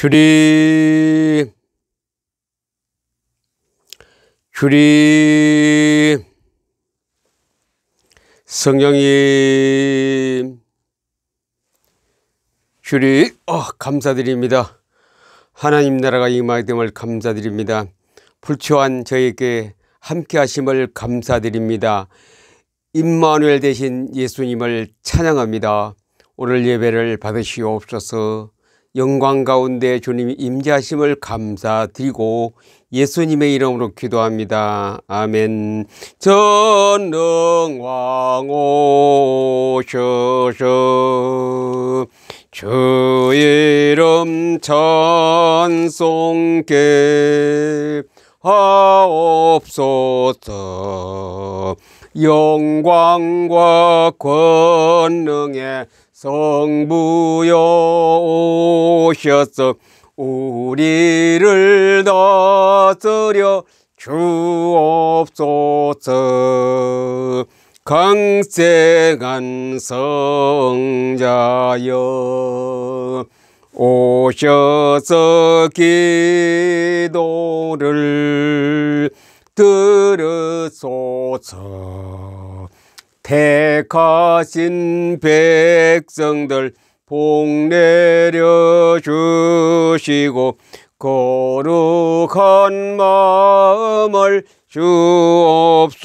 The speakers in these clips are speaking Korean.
주리 성령님 주리 감사드립니다. 하나님 나라가 임하게 됨을 감사드립니다. 불초한 저에게 함께 하심을 감사드립니다. 임마누엘 되신 예수님을 찬양합니다. 오늘 예배를 받으시옵소서. 영광 가운데 주님이 임재하심을 감사드리고 예수님의 이름으로 기도합니다. 아멘. 전능왕 오셔서 주의 이름 찬송케 하옵소서. 영광과 권능의 성부여 오셔서 우리를 다스려 주옵소서. 강생한 성자여 오셔서 기도를 들으소서. 택하신 백성들 복 내려 주시고 거룩한 마음을 주옵소서.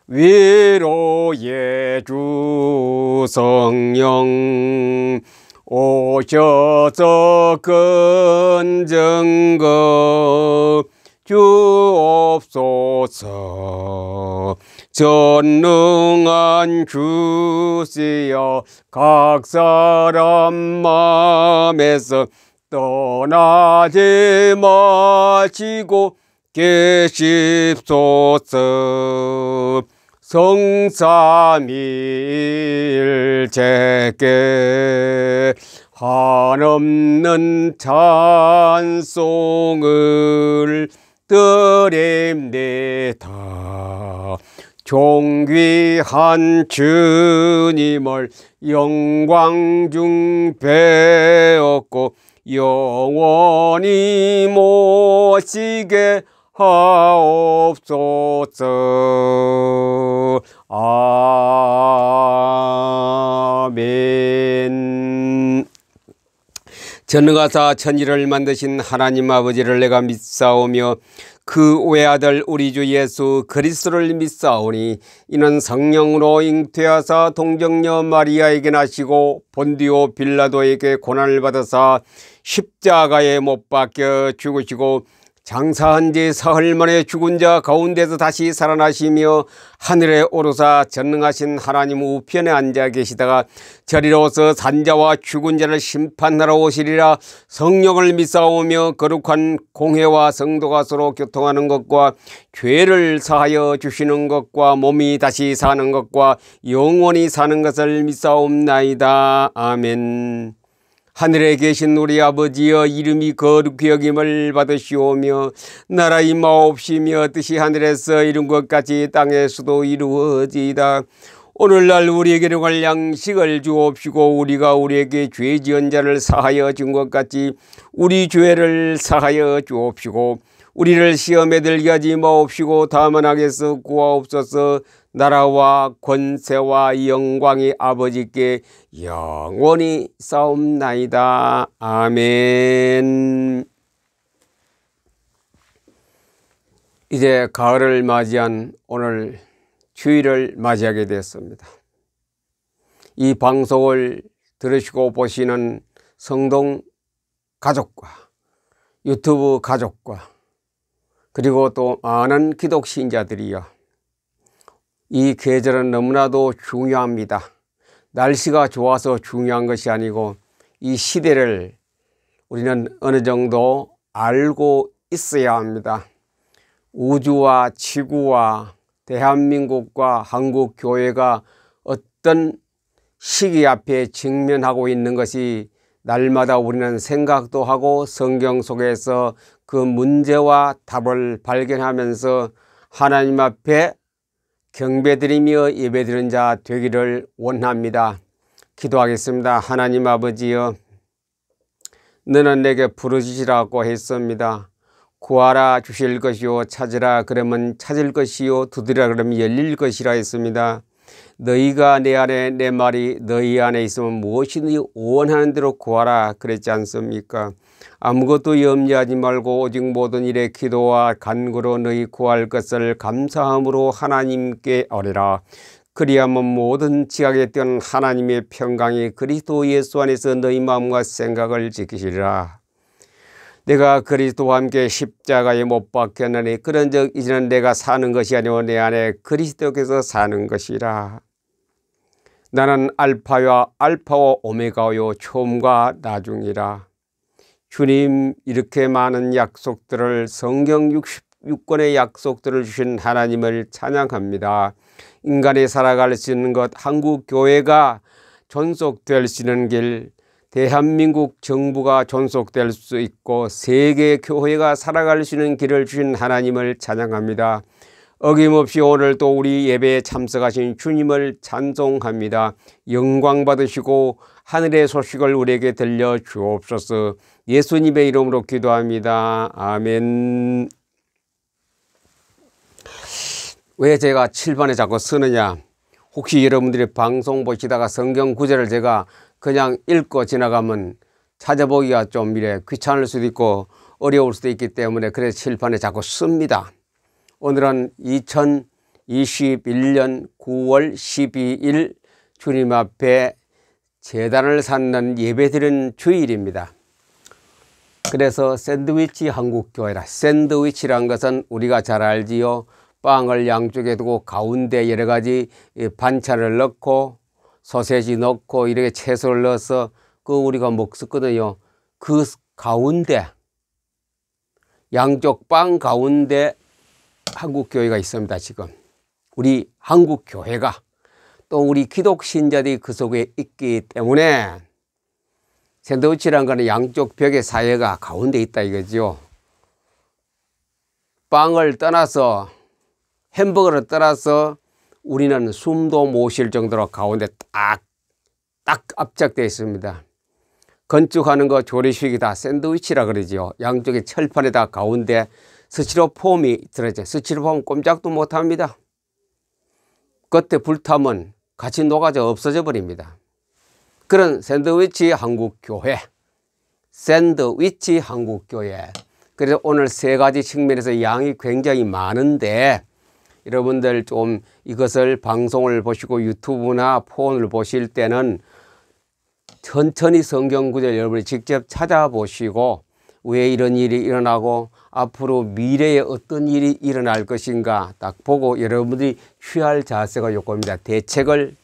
위로의 주 성령 오셔서 건전거 주옵소서. 전능한 주시여 각 사람 마음에서 떠나지 마시고 계십소서. 성삼일체께 한없는 찬송을 드립니다. 존귀한 주님을 영광 중 배웠고 영원히 모시게 하옵소서. 아멘. 전능하사 천지를 만드신 하나님 아버지를 내가 믿사오며 그 외아들 우리 주 예수 그리스도를 믿사오니 이는 성령으로 잉태하사 동정녀 마리아에게 나시고 본디오 빌라도에게 고난을 받으사 십자가에 못 박혀 죽으시고 장사한 지 사흘 만에 죽은 자 가운데서 다시 살아나시며 하늘에 오르사 전능하신 하나님 우편에 앉아 계시다가 저리로서 산자와 죽은 자를 심판하러 오시리라. 성령을 믿사오며 거룩한 공회와 성도가 서로 교통하는 것과 죄를 사하여 주시는 것과 몸이 다시 사는 것과 영원히 사는 것을 믿사옵나이다. 아멘. 하늘에 계신 우리 아버지여 이름이 거룩히 여김을 받으시오며 나라 임하옵시며 뜻이 하늘에서 이룬 것 같이 땅에서도 이루어지이다. 오늘날 우리에게 일용할 양식을 주옵시고 우리가 우리에게 죄 지은 자를 사하여 준 것 같이 우리 죄를 사하여 주옵시고 우리를 시험에 들게 하지 마옵시고 다만 악에서 구하옵소서. 나라와 권세와 영광이 아버지께 영원히 싸움나이다. 아멘. 이제 가을을 맞이한 오늘 주일을 맞이하게 되었습니다. 이 방송을 들으시고 보시는 성동 가족과 유튜브 가족과 그리고 또 많은 기독 신자들이요, 이 계절은 너무나도 중요합니다. 날씨가 좋아서 중요한 것이 아니고 이 시대를 우리는 어느 정도 알고 있어야 합니다. 우주와 지구와 대한민국과 한국 교회가 어떤 시기 앞에 직면하고 있는 것이 날마다 우리는 생각도 하고 성경 속에서 그 문제와 답을 발견하면서 하나님 앞에 경배드리며 예배드리는 자 되기를 원합니다. 기도하겠습니다. 하나님 아버지여, 너는 내게 부르짖으라고 했습니다. 구하라 주실 것이요, 찾으라 그러면 찾을 것이요, 두드리라 그러면 열릴 것이라 했습니다. 너희가 내 안에, 내 말이 너희 안에 있으면 무엇이든지 원하는 대로 구하라 그랬지 않습니까? 아무것도 염려하지 말고 오직 모든 일에 기도와 간구로 너희 구할 것을 감사함으로 하나님께 아뢰라. 그리하면 모든 지각에 뛰어난 하나님의 평강이 그리스도 예수 안에서 너희 마음과 생각을 지키시리라. 내가 그리스도와 함께 십자가에 못 박혔나니 그런즉 이제는 내가 사는 것이 아니오 내 안에 그리스도께서 사는 것이라. 나는 알파와 오메가요 처음과 나중이라. 주님, 이렇게 많은 약속들을, 성경 66권의 약속들을 주신 하나님을 찬양합니다. 인간이 살아갈 수 있는 것, 한국 교회가 존속될 수 있는 길, 대한민국 정부가 존속될 수 있고 세계 교회가 살아갈 수 있는 길을 주신 하나님을 찬양합니다. 어김없이 오늘도 우리 예배에 참석하신 주님을 찬송합니다. 영광 받으시고 하늘의 소식을 우리에게 들려주옵소서. 예수님의 이름으로 기도합니다. 아멘. 왜 제가 7번에 자꾸 쓰느냐, 혹시 여러분들이 방송 보시다가 성경 구절을 제가 그냥 읽고 지나가면 찾아보기가 좀 귀찮을 수도 있고 어려울 수도 있기 때문에 그래서 칠판에 자꾸 씁니다. 오늘은 2021년 9월 12일 주님 앞에 제단을 쌓는 예배드리는 주일입니다. 그래서 샌드위치 한국교회라. 샌드위치란 것은 우리가 잘 알지요. 빵을 양쪽에 두고 가운데 여러 가지 반찬을 넣고 소세지 넣고 이렇게 채소를 넣어서 우리가 먹었거든요. 그 가운데, 양쪽 빵 가운데 한국교회가 있습니다. 지금 우리 한국교회가, 또 우리 기독신자들이 그 속에 있기 때문에 샌드위치라는 것은 양쪽 벽의 사이가 가운데 있다 이거죠. 빵을 떠나서, 햄버거를 떠나서 우리는 숨도 못 쉴 정도로 가운데 딱 압착되어 있습니다. 건축하는 거 조리식이 다 샌드위치라 그러죠. 양쪽에 철판에다 가운데 스티로폼이 들어있죠. 스티로폼은 꼼짝도 못합니다. 그때 불타면 같이 녹아져 없어져 버립니다. 그런 샌드위치 한국교회, 샌드위치 한국교회. 그래서 오늘 세 가지 측면에서 양이 굉장히 많은데 여러분들 좀 이것을 방송을 보시고 유튜브나 폰을 보실 때는 천천히 성경 구절 여러분이 직접 찾아보시고 왜 이런 일이 일어나고 앞으로 미래에 어떤 일이 일어날 것인가 딱 보고 여러분들이 취할 자세가 요겁니다. 대책을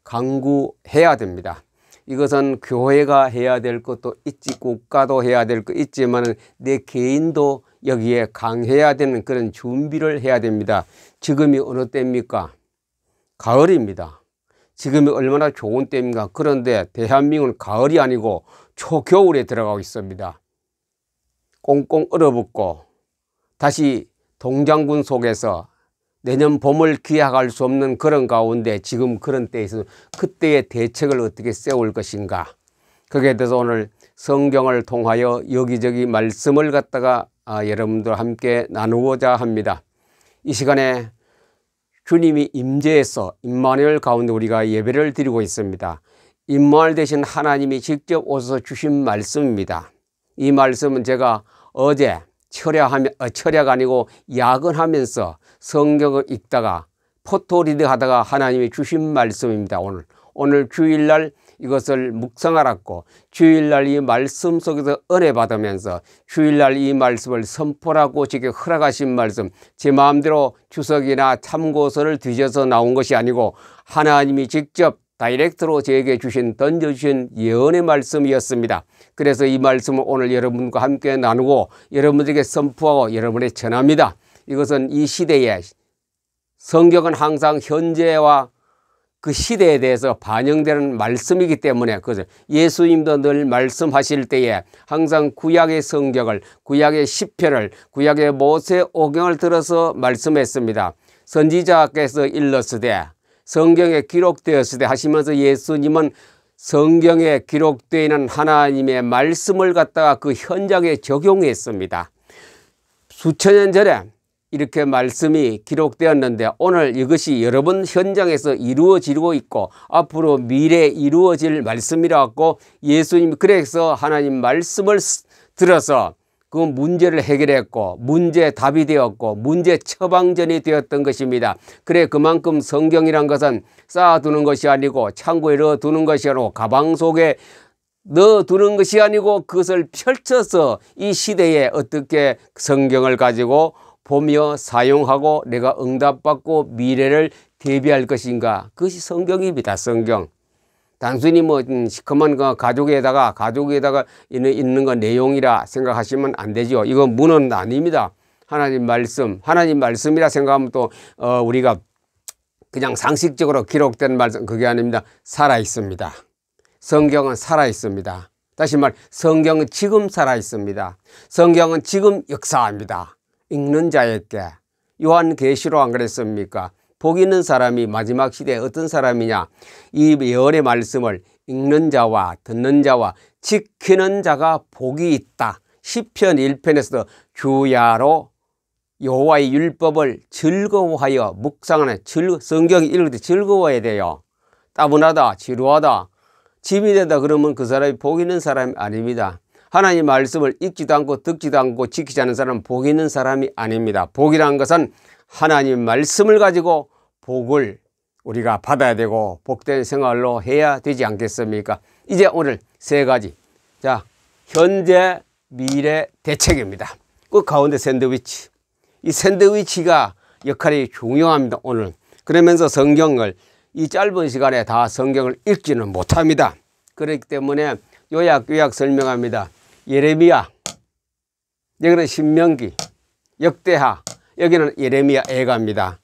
강구해야 됩니다. 이것은 교회가 해야 될 것도 있지, 국가도 해야 될 것 있지만 내 개인도 여기에 강해야 되는 그런 준비를 해야 됩니다. 지금이 어느 때입니까? 가을입니다. 지금이 얼마나 좋은 때입니까? 그런데 대한민국은 가을이 아니고 초겨울에 들어가고 있습니다. 꽁꽁 얼어붙고 다시 동장군 속에서 내년 봄을 기약할 수 없는 그런 가운데 지금 그런 때에서 그때의 대책을 어떻게 세울 것인가, 거기에 대해서 오늘 성경을 통하여 여기저기 말씀을 갖다가 여러분들과 함께 나누고자 합니다. 이 시간에 주님이 임재해서 임마누엘 가운데 우리가 예배를 드리고 있습니다. 임마누엘 대신 하나님이 직접 오셔서 주신 말씀입니다. 이 말씀은 제가 어제 철야가 아니고 야근하면서 성경을 읽다가 포토리드 하다가 하나님이 주신 말씀입니다. 오늘 주일날 이것을 묵상하라고, 주일날 이 말씀 속에서 은혜 받으면서 주일날 이 말씀을 선포하고 제게 허락하신 말씀, 제 마음대로 주석이나 참고서를 뒤져서 나온 것이 아니고 하나님이 직접 다이렉트로 저에게 던져주신 예언의 말씀이었습니다. 그래서 이 말씀을 오늘 여러분과 함께 나누고 여러분들에게 선포하고 여러분에게 전합니다. 이것은 이 시대에, 성경은 항상 현재와 그 시대에 대해서 반영되는 말씀이기 때문에 예수님도 늘 말씀하실 때에 항상 구약의 성경을, 구약의 시편을, 구약의 모세오경을 들어서 말씀했습니다. 선지자께서 일렀으되 성경에 기록되었으되 하시면서 예수님은 성경에 기록되어 있는 하나님의 말씀을 갖다가 그 현장에 적용했습니다. 수천 년 전에 이렇게 말씀이 기록되었는데 오늘 이것이 여러분 현장에서 이루어지고 있고 앞으로 미래에 이루어질 말씀이라고 예수님이 그래서 하나님 말씀을 들어서 그 문제를 해결했고 문제 답이 되었고 문제 처방전이 되었던 것입니다. 그래 그만큼 성경이란 것은 쌓아두는 것이 아니고 창고에 넣어두는 것이 아니고 가방 속에 넣어두는 것이 아니고 그것을 펼쳐서 이 시대에 어떻게 성경을 가지고 보며 사용하고 내가 응답받고 미래를 대비할 것인가, 그것이 성경입니다. 성경. 단순히 뭐 시커먼 거 가족에다가 있는 거 내용이라 생각하시면 안 되죠. 이건 문헌 아닙니다. 하나님 말씀이라 생각하면 또 우리가 그냥 상식적으로 기록된 말씀 그게 아닙니다. 살아 있습니다. 성경은 살아 있습니다. 다시 말 성경은 지금 살아 있습니다. 성경은 지금 역사합니다. 읽는 자에게. 요한계시록 안 그랬습니까? 복 있는 사람이 마지막 시대에 어떤 사람이냐, 이 예언의 말씀을 읽는 자와 듣는 자와 지키는 자가 복이 있다. 시편 1편에서도 주야로 여호와의 율법을 즐거워하여 묵상하는, 성경이 읽을 때 즐거워야 돼요. 따분하다, 지루하다, 짐이 된다 그러면 그 사람이 복 있는 사람이 아닙니다. 하나님 말씀을 읽지도 않고 듣지도 않고 지키지 않는 사람은 복 있는 사람이 아닙니다. 복이라는 것은 하나님 말씀을 가지고 복을 우리가 받아야 되고 복된 생활로 해야 되지 않겠습니까? 이제 오늘 세 가지. 자, 현재, 미래, 대책입니다. 그 가운데 샌드위치. 이 샌드위치가 역할이 중요합니다. 오늘. 그러면서 성경을 이 짧은 시간에 다 성경을 읽지는 못합니다. 그렇기 때문에 요약 설명합니다. 예레미야, 여기는 신명기, 역대하, 여기는 예레미야 애가입니다.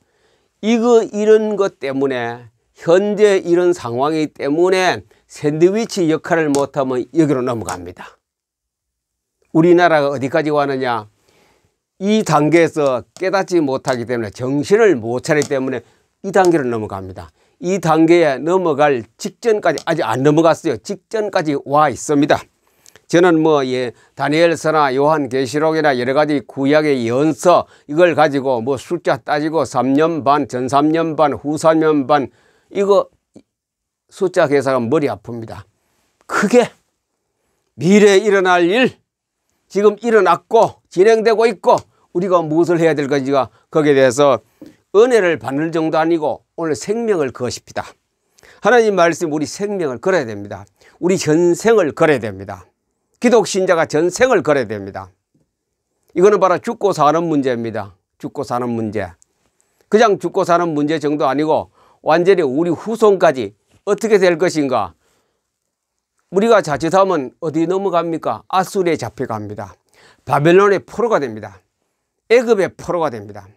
이런 것 때문에 현재 이런 상황이기 때문에 샌드위치 역할을 못하면 여기로 넘어갑니다. 우리나라가 어디까지 왔느냐, 이 단계에서 깨닫지 못하기 때문에 정신을 못 차리기 때문에 이 단계로 넘어갑니다. 이 단계에 넘어갈 직전까지 아직 안 넘어갔어요. 직전까지 와 있습니다. 저는 다니엘서나 요한계시록이나 여러 가지 구약의 예언서 이걸 가지고 숫자 따지고 3년 반, 전 3년 반, 후 3년 반 이거 숫자 계산하면 머리 아픕니다. 크게 미래에 일어날 일, 지금 일어났고 진행되고 있고 우리가 무엇을 해야 될 건지가 거기에 대해서 은혜를 받는 정도 아니고 오늘 생명을 거십니다. 하나님 말씀 우리 생명을 걸어야 됩니다. 우리 전생을 걸어야 됩니다. 기독신자가 전생을 걸어야 됩니다. 이거는 바로 죽고 사는 문제입니다. 죽고 사는 문제. 그냥 죽고 사는 문제 정도 아니고 완전히 우리 후손까지 어떻게 될 것인가. 우리가 자칫하면 어디 넘어갑니까? 아수리에 잡혀갑니다. 바벨론의 포로가 됩니다. 애굽의 포로가 됩니다.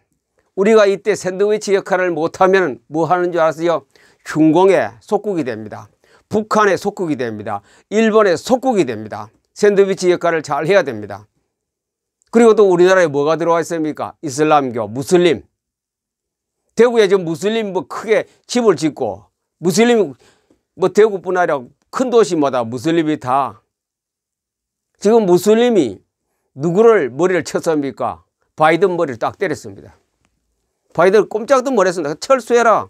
우리가 이때 샌드위치 역할을 못하면 뭐 하는 줄 아세요? 중공의 속국이 됩니다. 북한의 속국이 됩니다. 일본의 속국이 됩니다. 샌드위치 역할을 잘 해야 됩니다. 그리고 또 우리나라에 뭐가 들어와 있습니까? 이슬람교, 무슬림. 대구에 지금 무슬림 크게 집을 짓고 무슬림 대구뿐 아니라 큰 도시마다 무슬림이 다. 지금 무슬림이 누구를 머리를 쳤습니까? 바이든 머리를 딱 때렸습니다. 바이든 꼼짝도 못했습니다. 철수해라.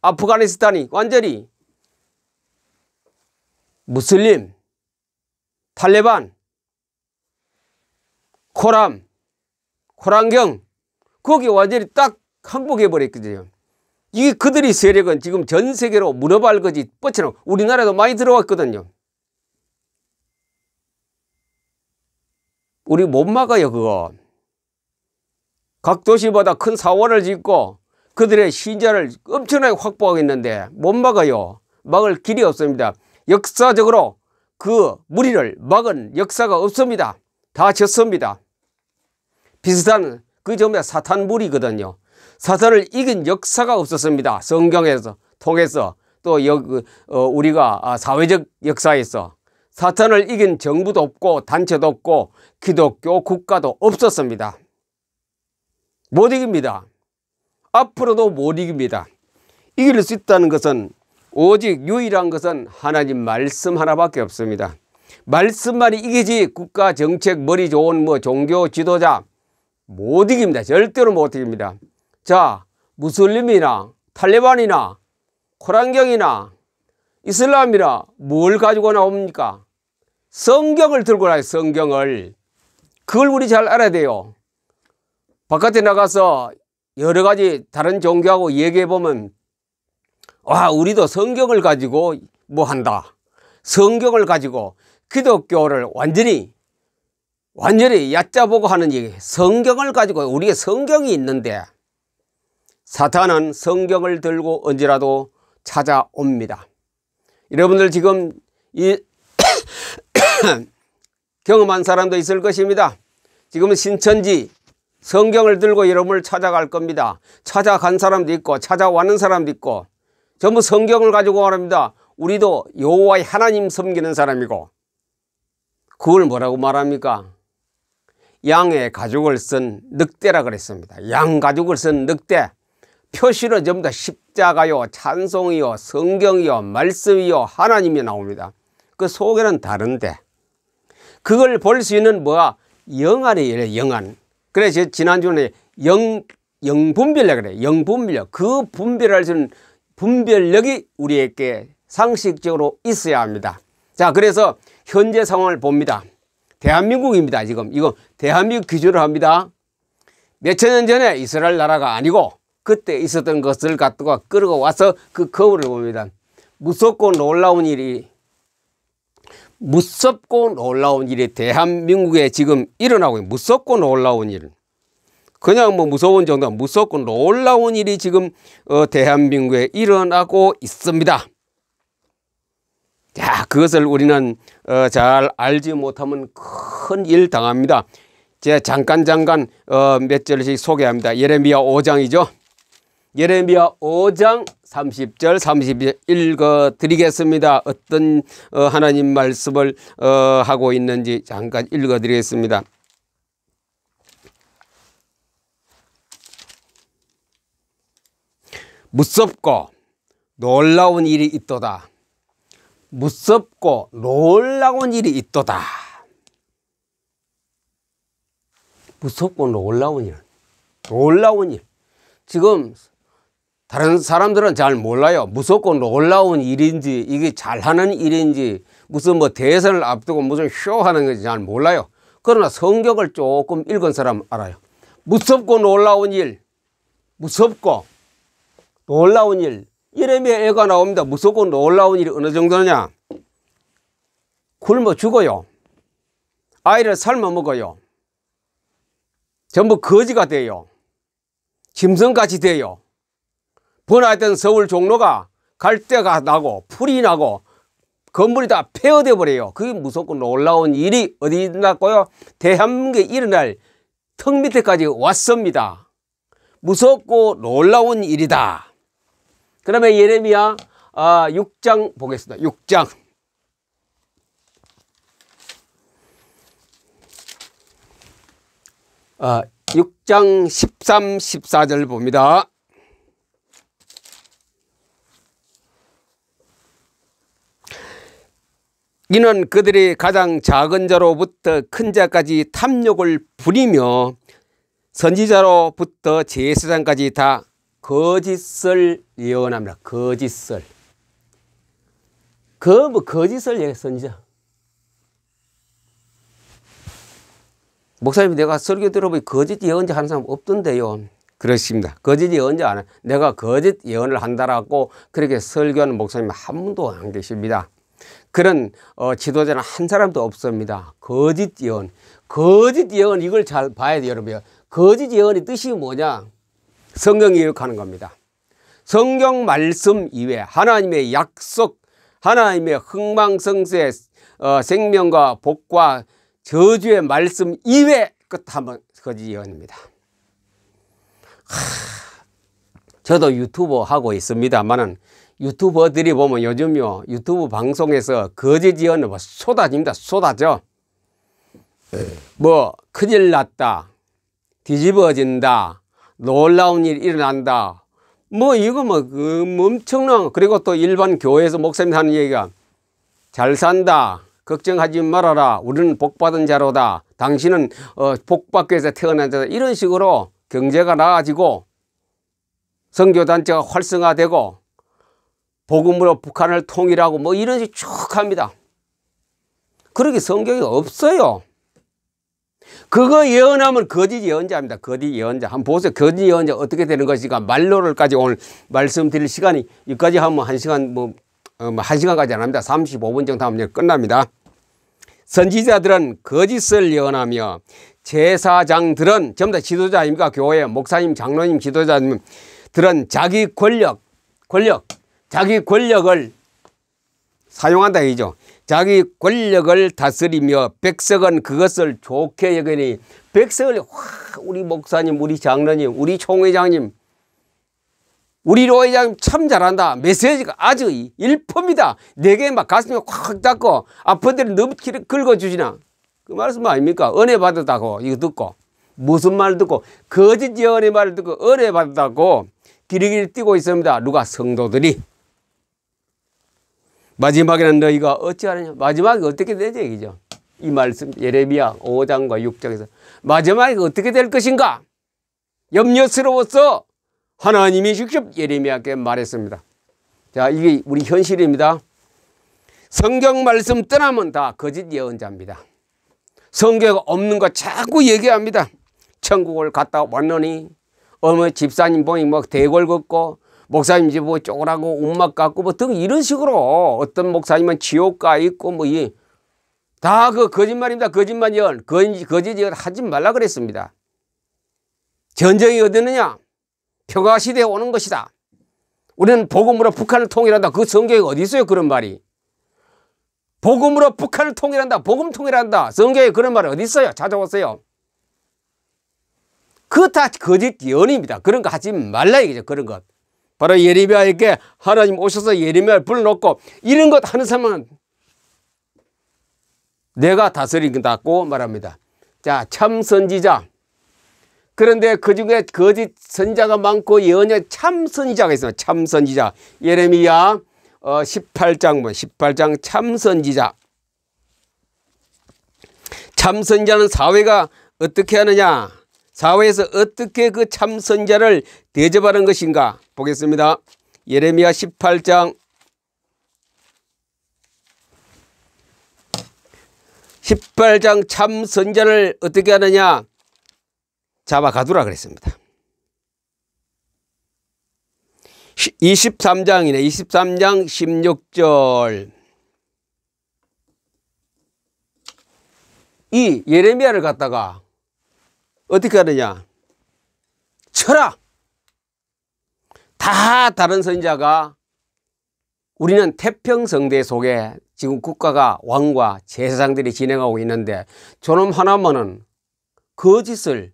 아프가니스탄이 완전히 무슬림, 탈레반, 코란경 거기 완전히 딱 항복해버렸거든요. 이게 그들이 세력은 지금 전 세계로 무너발거지 뻗쳐나고 우리나라에도 많이 들어왔거든요. 우리 못 막아요 그거. 각 도시마다 큰 사원을 짓고 그들의 신자를 엄청나게 확보하고 있는데 못 막아요. 막을 길이 없습니다. 역사적으로 그 무리를 막은 역사가 없습니다. 다 졌습니다. 비슷한 그 전에 사탄 무리거든요. 사탄을 이긴 역사가 없었습니다. 성경에서 통해서 또 우리가 사회적 역사에서 사탄을 이긴 정부도 없고 단체도 없고 기독교 국가도 없었습니다. 못 이깁니다. 앞으로도 못 이깁니다. 이길 수 있다는 것은 오직 유일한 것은 하나님 말씀 하나밖에 없습니다. 말씀만이 이기지 국가 정책 머리 좋은 뭐 종교 지도자 못 이깁니다. 절대로 못 이깁니다. 자, 무슬림이나 탈레반이나 코란경이나 이슬람이나 뭘 가지고 나옵니까? 성경을 들고 나와요. 성경을. 그걸 우리 잘 알아야 돼요. 바깥에 나가서 여러 가지 다른 종교하고 얘기해 보면 와, 우리도 성경을 가지고 뭐 한다. 성경을 가지고 기독교를 완전히 얕잡보고 하는 얘기. 성경을 가지고 우리의 성경이 있는데 사탄은 성경을 들고 언제라도 찾아옵니다. 여러분들 지금 이 경험한 사람도 있을 것입니다. 지금은 신천지 성경을 들고 여러분을 찾아갈 겁니다. 찾아간 사람도 있고 찾아왔는 사람도 있고 전부 성경을 가지고 말합니다. 우리도 여호와의 하나님 섬기는 사람이고 그걸 뭐라고 말합니까? 양의 가죽을 쓴 늑대라 그랬습니다. 양 가죽을 쓴 늑대. 표시로 전부 다 십자가요, 찬송이요, 성경이요, 말씀이요, 하나님이 나옵니다. 그 속에는 다른데 그걸 볼 수 있는 뭐야? 영안이에요. 영안. 그래서 지난주에 영분별력 그래. 영분별력. 그 분별할 수 있는 분별력이 우리에게 상식적으로 있어야 합니다. 자, 그래서 현재 상황을 봅니다. 대한민국입니다. 지금 이거 대한민국 기준으로 합니다. 몇천 년 전에 이스라엘 나라가 아니고 그때 있었던 것을 갖다가 끌고 와서 그 거울을 봅니다. 무섭고 놀라운 일이 대한민국에 지금 일어나고 있는 무섭고 놀라운 일. 그냥 뭐 무서운 정도 무섭고 놀라운 일이 지금 대한민국에 일어나고 있습니다. 자, 그것을 우리는 잘 알지 못하면 큰 일 당합니다. 제가 잠깐 몇 절씩 소개합니다. 예레미야 5장이죠. 예레미야 5장 30절 32절 읽어드리겠습니다. 어떤 하나님 말씀을 하고 있는지 잠깐 읽어드리겠습니다. 무섭고 놀라운 일이 있도다. 무섭고 놀라운 일이 있도다. 무섭고 놀라운 일. 놀라운 일. 지금 다른 사람들은 잘 몰라요. 무섭고 놀라운 일인지 이게 잘하는 일인지 무슨 뭐 대선을 앞두고 무슨 쇼하는 건지 잘 몰라요. 그러나 성경을 조금 읽은 사람 알아요. 무섭고 놀라운 일. 무섭고 놀라운 일. 예레미야가 나옵니다. 무섭고 놀라운 일이 어느 정도냐? 굶어 죽어요. 아이를 삶아 먹어요. 전부 거지가 돼요. 짐승같이 돼요. 번화했던 서울 종로가 갈대가 나고 풀이 나고 건물이 다 폐허돼 버려요. 그게 무섭고 놀라운 일이 어디 났고요? 대한민국에 일어날 턱 밑에까지 왔습니다. 무섭고 놀라운 일이다. 그러면 예레미야 6장 보겠습니다. 6장. 6장 13, 14절 봅니다. 이는 그들이 가장 작은 자로부터 큰 자까지 탐욕을 부리며 선지자로부터 제사장까지 다 거짓을 예언합니다. 거짓을. 거짓을 얘기해, 선지자. 목사님, 내가 설교 들어보니 거짓 예언자 하는 사람 없던데요. 그렇습니다. 거짓 예언자 안 해. 내가 거짓 예언을 한다라고 그렇게 설교하는 목사님 한 분도 안 계십니다. 그런 지도자는 한 사람도 없습니다. 거짓 예언. 거짓 예언 이걸 잘 봐야 돼요, 여러분. 거짓 예언의 뜻이 뭐냐? 성경이 기록하는 겁니다. 성경 말씀 이외 하나님의 약속, 하나님의 흥망성쇠, 생명과 복과 저주의 말씀 이외 끝하면 거짓 예언입니다. 저도 유튜버 하고 있습니다만은 유튜버들이 보면 요즘요 유튜브 방송에서 거짓 예언을 뭐 쏟아집니다. 쏟아져. 뭐 큰일 났다, 뒤집어진다, 놀라운 일이 일어난다, 뭐 이거 뭐 엄청난, 그리고 또 일반 교회에서 목사님 하는 얘기가 잘 산다, 걱정하지 말아라, 우리는 복받은 자로다, 당신은 복받기 위해서 태어난 자다, 이런 식으로 경제가 나아지고 선교단체가 활성화되고 복음으로 북한을 통일하고 뭐 이런 식으로 쭉 합니다. 그렇게 성경이 없어요. 그거 예언하면 거짓 예언자입니다. 거짓 예언자. 한번 보세요. 거짓 예언자 어떻게 되는 것인가. 말로를까지 오늘 말씀드릴 시간이, 여기까지 하면 1시간, 1시간까지 안 합니다. 35분 정도 하면 끝납니다. 선지자들은 거짓을 예언하며 제사장들은 전부 다 지도자입니까? 교회 목사님, 장로님, 지도자들은 자기 자기 권력을 사용한다 이죠. 자기 권력을 다스리며 백성은 그것을 좋게 여기니, 백성을 우리 목사님, 우리 장로님, 우리 총회장님, 우리 로회장님 참 잘한다, 메시지가 아주 일품이다, 내게 막 가슴이 확 닿고 아픈 데를 너무 긁어주시나, 그 말씀 아닙니까? 은혜 받았다고 이거 듣고, 무슨 말 듣고, 거짓 예언의 말을 듣고 은혜 받았다고 기리기리 뛰고 있습니다. 누가? 성도들이. 마지막에는 너희가 어찌하느냐. 마지막이 어떻게 되죠 얘기죠. 이 말씀 예레미야 5장과 6장에서 마지막이 어떻게 될 것인가 염려스러워서 하나님이 직접 예레미야께 말했습니다. 자, 이게 우리 현실입니다. 성경 말씀 떠나면 다 거짓 예언자입니다. 성경 없는 거 자꾸 얘기합니다. 천국을 갔다 왔느니 어머 집사님 보니 뭐 대궐 걷고, 목사님 집 뭐 쪼그라고 움막 갖고 뭐 등 이런 식으로, 어떤 목사님은 지옥가 있고 뭐 다 그 거짓말입니다. 거짓말 예언, 거짓 예언 하지 말라 그랬습니다. 전쟁이 어디느냐? 평화 시대에 오는 것이다. 우리는 복음으로 북한을 통일한다. 그 성경에 어디 있어요 그런 말이? 복음으로 북한을 통일한다, 복음 통일한다, 성경에 그런 말이 어디 있어요? 찾아오세요. 그거 다 거짓 예언입니다. 그런 거 하지 말라 이거죠. 그런 것. 바로 예레미야에게 하나님 오셔서 예레미야를 불러놓고 이런 것 하는 사람은 내가 다스린다고 말합니다. 자, 참 선지자. 그런데 그 중에 거짓 선지자가 많고 예언의 참 선지자가 있어요. 참 선지자. 예레미야 18장 참 선지자. 참 선지자는 사회가 어떻게 하느냐? 사회에서 어떻게 그 참 선지자를 대접하는 것인가 보겠습니다. 예레미야 18장 18장 참 선지자를 어떻게 하느냐? 잡아가두라 그랬습니다. 23장이네. 23장 16절. 이 예레미야를 갖다가 어떻게 하느냐? 쳐라! 다 다른 선지자가, 우리는 태평성대 속에 지금 국가가 왕과 제사장들이 진행하고 있는데 저놈 하나만은 거짓을,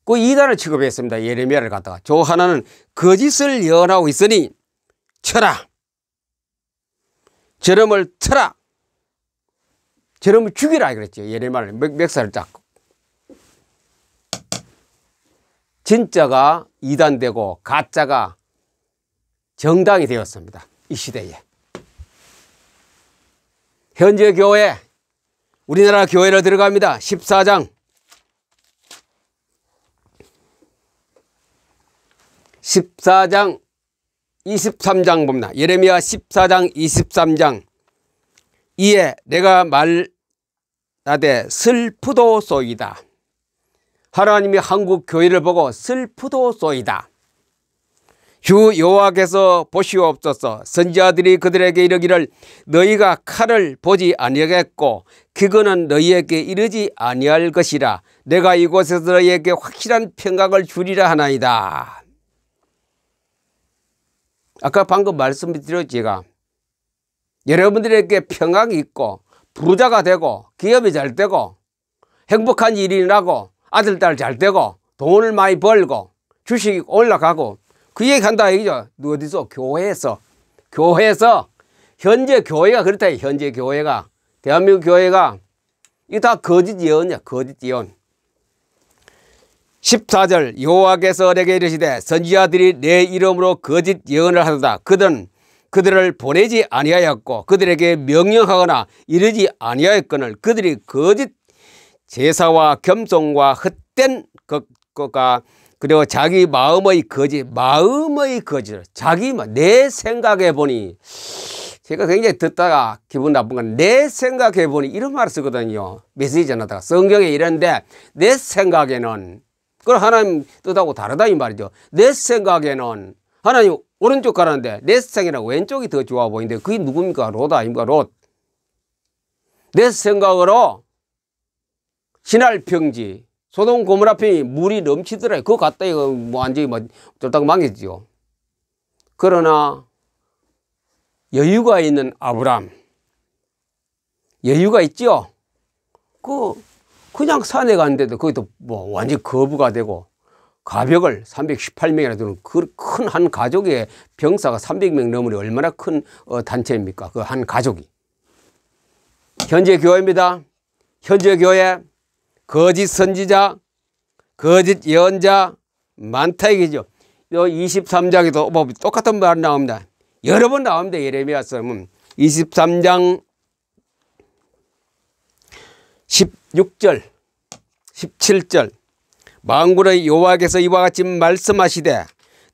그 이단을 취급했습니다. 예레미야를 갖다가. 저 하나는 거짓을 예언하고 있으니 쳐라! 저놈을 쳐라! 저놈을 죽이라 그랬죠. 예레미야를 멱살을 잡고. 진짜가 이단되고 가짜가 정당이 되었습니다. 이 시대에. 현재 교회, 우리나라 교회로 들어갑니다. 14장 23장 봅니다. 예레미야 14장 23장. 이에 내가 말하되 슬프도소이다. 하나님이 한국 교회를 보고 슬프도소이다. 주 여호와께서 보시옵소서. 선지자들이 그들에게 이르기를 너희가 칼을 보지 아니하겠고 그거는 너희에게 이르지 아니할 것이라. 내가 이곳에서 너희에게 확실한 평강을 주리라 하나이다. 아까 방금 말씀드렸죠. 제가 여러분들에게 평강이 있고 부자가 되고 기업이 잘 되고 행복한 일이 일어나고 아들 딸 잘 되고 돈을 많이 벌고 주식이 올라가고 그 얘기 한다 얘기죠. 어디서? 교회에서 현재 교회가 그렇다. 현재 교회가, 대한민국 교회가 이거 다 거짓 예언이야. 거짓 예언. 14절 여호와께서 내게 이르시되 선지자들이 내 이름으로 거짓 예언을 하도다. 그들을 보내지 아니하였고 그들에게 명령하거나 이르지 아니하였거늘 그들이 거짓 제사와 겸손과 헛된 것과 그리고 자기 마음의 거짓, 자기 내 생각해 보니, 제가 굉장히 듣다가 기분 나쁜 건 내 생각해 보니 이런 말을 쓰거든요. 메시지 전하다가 성경에 이런데 내 생각에는, 그럼 하나님 뜻하고 다르다 이 말이죠. 내 생각에는 하나님 오른쪽 가라는데 내 생각에는 왼쪽이 더 좋아 보이는데 그게 누굽니까? 롯 아닙니까? 롯. 내 생각으로 신할 평지 소돔 고모라 편이 물이 넘치더라. 그거 갖다 이거 완전히 쫄딱 망했지요. 그러나 여유가 있는 아브람, 여유가 있죠. 그냥 산에 갔는데도 거기도 완전히 거부가 되고 가벽을 318명이나 되는 그 큰 한 가족의 병사가 300명 넘으니 얼마나 큰 단체입니까? 그 한 가족이. 현재 교회입니다. 현재 교회 거짓 선지자, 거짓 예언자 많다 이거죠. 23장에도 똑같은 말 나옵니다. 여러 번 나옵니다. 예레미야서 23장 16절 17절 만군의 여호와께서 이와 같이 말씀하시되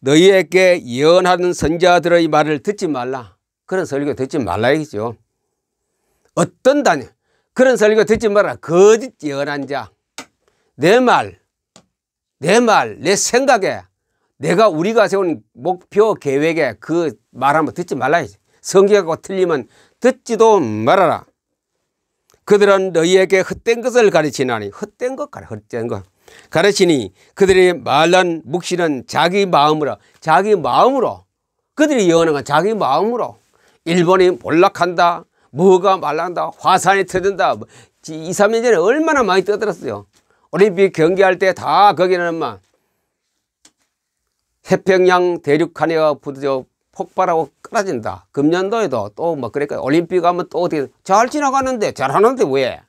너희에게 예언하는 선지자들의 말을 듣지 말라. 그런 설교 듣지 말라 이거죠. 어떤 단위 그런 설교 듣지 마라. 거짓 예언한 자, 내 생각에, 우리가 세운 목표 계획에 그 말 한번 듣지 말라. 성경하고 틀리면 듣지도 말아라. 그들은 너희에게 헛된 것을 가르치나니, 헛된 것 가르치니 그들이 말한 묵시는 자기 마음으로, 그들이 예언한 건 자기 마음으로. 일본이 몰락한다, 뭐가 말란다, 화산이 터진다. 2, 3년 전에 얼마나 많이 떠들었어요. 올림픽 경기할 때 다 거기는 태평양 대륙간에가 부딪혀 폭발하고 끊어진다. 금년도에도 또 그러니까 올림픽 하면 또 어떻게 잘 지나가는데, 잘하는데 왜?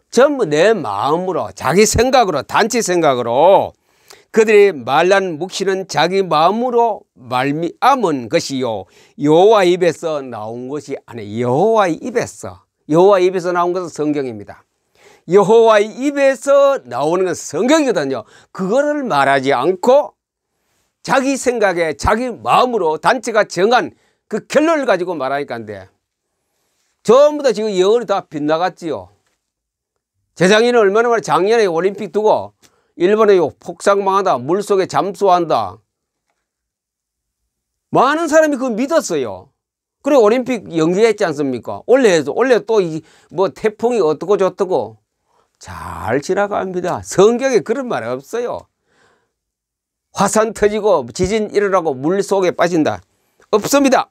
전부 내 마음으로, 자기 생각으로, 단체 생각으로 그들이 말한 묵시는 자기 마음으로 말미암은 것이요 여호와 입에서 나온 것이 아니에요. 여호와 입에서 나온 것은 성경입니다. 여호와 입에서 나오는 것은 성경이거든요. 그거를 말하지 않고 자기 생각에 자기 마음으로 단체가 정한 그 결론을 가지고 말하니까 안 돼. 전부 다 지금 예언이 다 빗나갔지요. 재작년에 얼마나 많이 작년에 올림픽 두고 일본에 폭삭망한다, 물속에 잠수한다. 많은 사람이 그거 믿었어요. 그리고 올림픽 연기했지 않습니까? 원래 또 태풍이 어떻고 저떻고 잘 지나갑니다. 성경에 그런 말 없어요. 화산 터지고 지진 일어나고 물 속에 빠진다. 없습니다.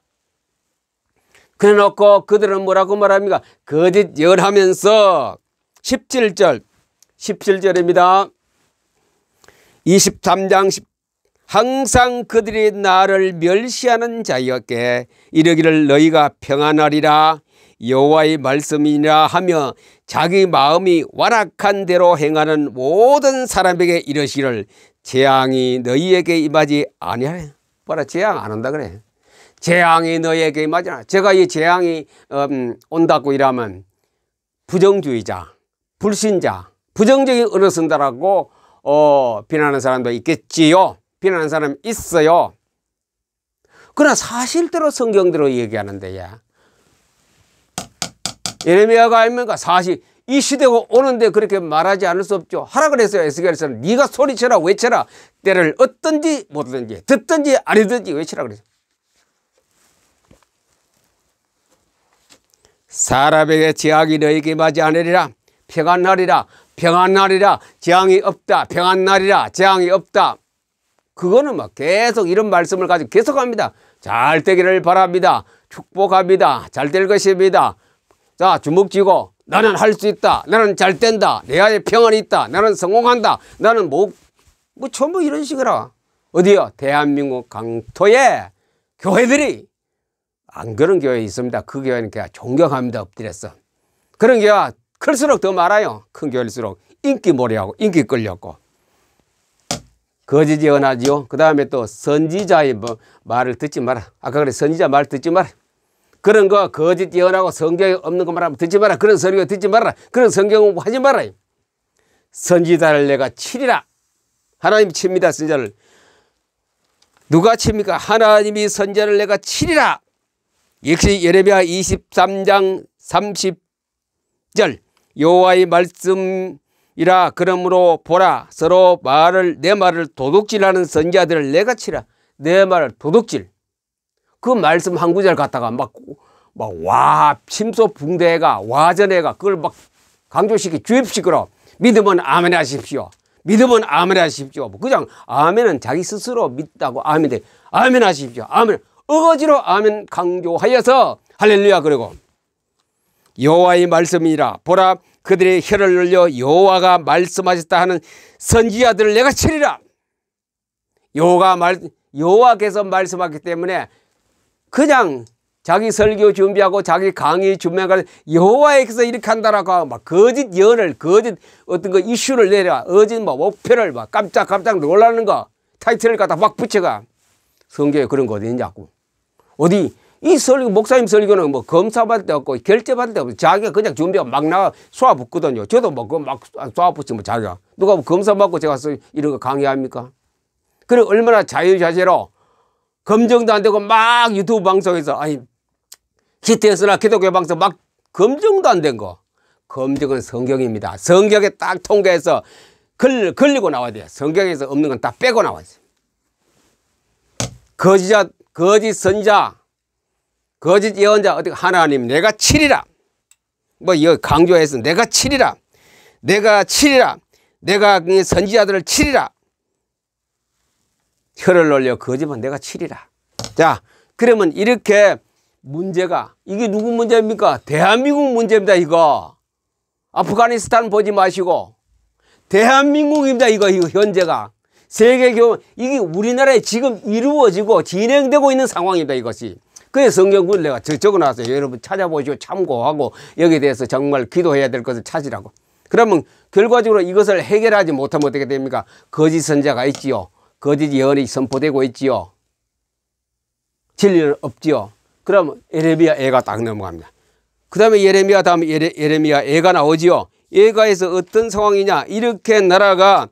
그래 놓고 그들은 뭐라고 말합니까? 거짓 예언하면서 17절입니다. 23장 항상 그들이 나를 멸시하는 자였게 이르기를 너희가 평안하리라 여호와의 말씀이라 하며 자기 마음이 완악한 대로 행하는 모든 사람에게 이르시기를 재앙이 너희에게 임하지 아니하리. 뭐라 재앙 안 온다 그래. 재앙이 너희에게 임하지 않아. 제가 이 재앙이 온다고 이러면 부정주의자, 불신자, 부정적인 언어 쓴다라고 비난하는 사람도 있겠지요. 비난하는 사람 있어요. 그러나 사실대로 성경대로 얘기하는데 예레미야가 아닙니까? 사실 이 시대가 오는데 그렇게 말하지 않을 수 없죠. 하라 그랬어요. 에스겔에서는 네가 소리쳐라 외쳐라. 때를 얻든지 못 얻든지 듣든지 아니든지 외치라 그랬어요. 사람에게 재앙이 너에게 임하지 않으리라. 평안하리라. 재앙이 없다. 평안하리라. 재앙이 없다. 그거는 계속 이런 말씀을 가지고 계속합니다. 잘 되기를 바랍니다. 축복합니다. 잘 될 것입니다. 자, 주먹 쥐고 나는 할 수 있다. 나는 잘 된다. 내 안에 평안이 있다. 나는 성공한다. 나는 전부 이런 식으로. 어디요? 대한민국 강토에 교회들이 안 그런 교회 있습니다. 그 교회는 그냥 존경합니다. 엎드렸어. 그런 교회가 클수록 더 많아요. 큰 교회일수록. 인기몰이하고 인기 끌렸고 거짓 예언하지요. 그 다음에 또 선지자의 뭐 말을 듣지 마라. 아까 그래 선지자 말 듣지 마라. 그런 거 거짓 예언하고 성경에 없는 거 말하면 듣지 마라. 그런 설교 듣지 마라. 그런 성경 공부하지 마라. 선지자를 내가 치리라. 하나님이 칩니다. 선지자를. 누가 칩니까? 하나님이 선지자를 내가 치리라. 역시 예레미야 23장 30절 여호와의 말씀이라. 그러므로 보라 서로 내 말을 도둑질하는 선지자들을 내가 치라. 내 말을 도둑질. 그 말씀 한 구절 갖다가 와 심소붕대가 와전해가 그걸 막 강조시키 주입시끄러. 믿으면 아멘 하십시오. 믿으면 아멘 하십시오. 그냥 아멘은 자기 스스로 믿다고 아멘돼. 아멘 하십시오. 아멘. 어거지로 아멘 강조하여서 할렐루야. 그리고 여호와의 말씀이라. 보라 그들의 혀를 늘려 여호와가 말씀하셨다 하는 선지자들을 내가 치리라. 여호와께서 말씀하기 때문에 그냥 자기 설교 준비하고 자기 강의 준비하고 여호와께서 이렇게 한다라고 막 거짓 예언을 거짓 어떤 거 이슈를 내려 거짓 뭐 목표를 막 깜짝 놀라는 거 타이틀을 갖다 막 붙여가. 성경에 그런 거 어디 있냐고. 어디 이 설교 목사님 설교는 뭐 검사 받을 데 없고 결제 받을 데 없고 자기가 그냥 준비하고 막 나가 쏘아 붙거든요. 저도 뭐 막 쏘아 붙이면 자기가 누가 뭐 검사 받고 제가 이런 거 강의합니까? 그래 얼마나 자유자재로 검증도 안 되고 막 유튜브 방송에서 아니 히트에서나 기독교 방송 막 검증도 안 된 거. 검증은 성경입니다. 성경에 딱 통과해서 걸리고 나와야 돼요. 성경에서 없는 건 딱 빼고 나와야 돼요. 거짓 선지자, 거짓 예언자 어떻게 하나님 내가 치리라. 뭐 이거 강조해서 내가 치리라. 내가 치리라. 내가 선지자들을 치리라. 혀를 놀려 거짓만 내가 치리라. 자, 그러면 이렇게 문제가 이게 누구 문제입니까? 대한민국 문제입니다. 이거 아프가니스탄 보지 마시고 대한민국입니다. 이거 현재가 세계교 이게 우리나라에 지금 이루어지고 진행되고 있는 상황입니다. 이것이. 그래서 성경을 내가 적어놨어요. 여러분 찾아보시고 참고하고 여기에 대해서 정말 기도해야 될 것을 찾으라고. 그러면 결과적으로 이것을 해결하지 못하면 어떻게 됩니까? 거짓 선지자가 있지요. 거짓 예언이 선포되고 있지요. 진리는 없지요. 그러면 예레미야 애가 딱 넘어갑니다. 그 다음에 예레미야 다음에 예레미야 애가 나오지요. 애가에서 어떤 상황이냐. 이렇게 나라가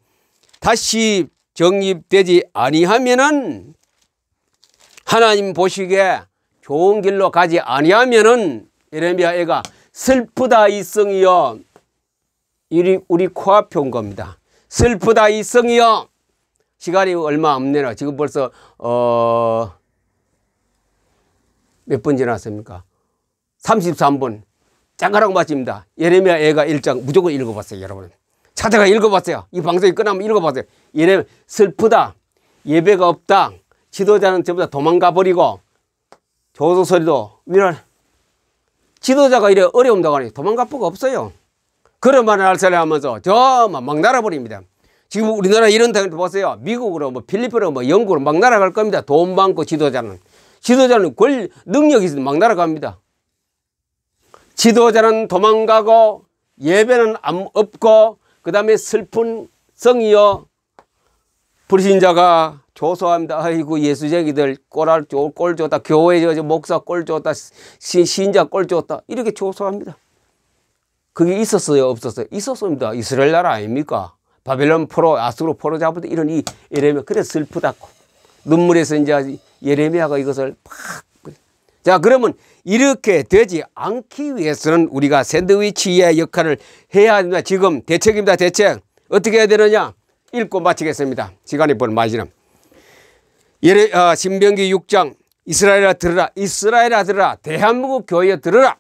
다시 정립되지 아니하면은 하나님 보시기에 좋은 길로 가지 아니하면은 예레미야 애가 슬프다 이 성이여. 우리 코앞에 온 겁니다. 슬프다 이 성이여. 시간이 얼마 없네요. 지금 벌써 몇 분 지났습니까? 33분. 짱가랑 맞습니다. 예레미야 애가 1장 무조건 읽어봤어요. 여러분. 찾아가 읽어봤어요. 이 방송이 끝나면 읽어봤어요. 예레미야 슬프다. 예배가 없다. 지도자는 전부 다 도망가 버리고 조소서리도 위로 지도자가 이래 어려움다고 하니 도망갈 수가 없어요. 그런 말을 할 사람 하면서 막 날아버립니다. 지금 우리나라 이런 데 보세요. 미국으로 뭐 필리핀으로 뭐 영국으로 막 날아갈 겁니다. 돈 많고 지도자는 능력이 있으면 막 날아갑니다. 지도자는 도망가고 예배는 없고 그 다음에 슬픈 성이여. 불신자가 조소합니다. 아이고 예수쟁이들 꼴 줬다. 교회 목사 꼴 줬다. 신자 꼴 줬다. 이렇게 조소합니다. 그게 있었어요? 없었어요? 있었습니다. 이스라엘 나라 아닙니까? 바벨론 포로 아수르 포로 잡을 때 이런 이 예레미야 그래 슬프다고 눈물에서 이제 예레미야가 이것을 팍. 자, 그러면 이렇게 되지 않기 위해서는 우리가 샌드위치의 역할을 해야 합니다. 지금 대책입니다. 대책. 어떻게 해야 되느냐? 읽고 마치겠습니다. 시간이 벌 많이지나. 신명기 6장 이스라엘아 들으라. 이스라엘아 들으라. 대한민국 교회에 들으라.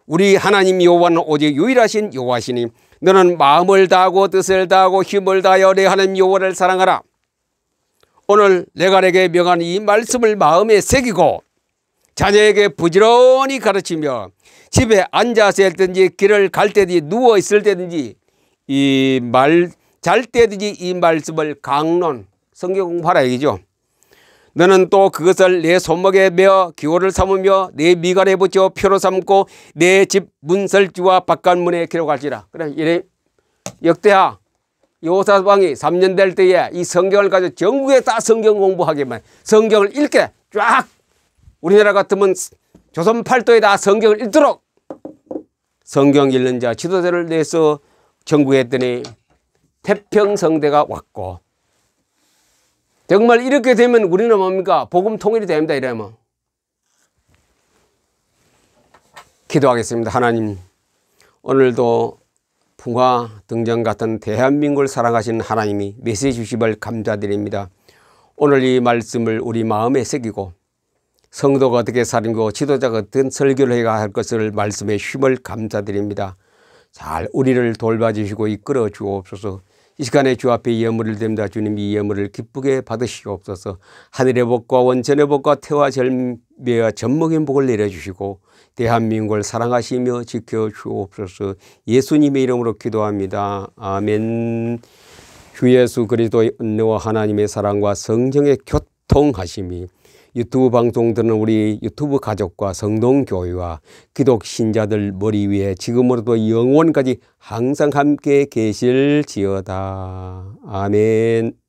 우리 하나님 여호와는 오직 유일하신 여호와시니 너는 마음을 다하고 뜻을 다하고 힘을 다하여 내 하나님 여호와를 사랑하라. 오늘 내가 내게 명한 이 말씀을 마음에 새기고 자녀에게 부지런히 가르치며 집에 앉아서 했든지 길을 갈 때든지 누워 있을 때든지 잘 때든지 이 말씀을 강론 성경 공부하라 얘기죠. 너는 또 그것을 내 손목에 메어 기호를 삼으며 내 미간에 붙여 표로 삼고 내 집 문설주와 바깥문에 기록할지라. 그래 역대하 여호사밧이 3년 될 때에 이 성경을 가지고 전국에 다 성경 공부하게만 성경을 읽게 쫙 우리나라 같으면 조선 팔도에 다 성경을 읽도록 성경 읽는 자 지도자를 내서 정부했더니 태평성대가 왔고 정말 이렇게 되면 우리는 뭡니까? 복음 통일이 됩니다. 이러면 기도하겠습니다. 하나님 오늘도 풍화 등정 같은 대한민국을 사랑하시는 하나님이 메시지 주심을 감사드립니다. 오늘 이 말씀을 우리 마음에 새기고 성도가 어떻게 살고 지도자가 어떤 설교를 해야 할 것을 말씀에 힘을 감사드립니다. 잘 우리를 돌봐주시고 이끌어 주옵소서. 이 시간에 주 앞에 예물을 듭니다. 주님 이 예물을 기쁘게 받으시옵소서. 하늘의 복과 원천의 복과 태와 절매와 전목의 복을 내려주시고 대한민국을 사랑하시며 지켜주옵소서. 예수님의 이름으로 기도합니다. 아멘. 주 예수 그리스도의 은혜와 하나님의 사랑과 성령의 교통하심이 유튜브 방송 듣는 우리 유튜브 가족과 성동교회와 기독 신자들 머리 위에 지금으로도 영원까지 항상 함께 계실지어다. 아멘.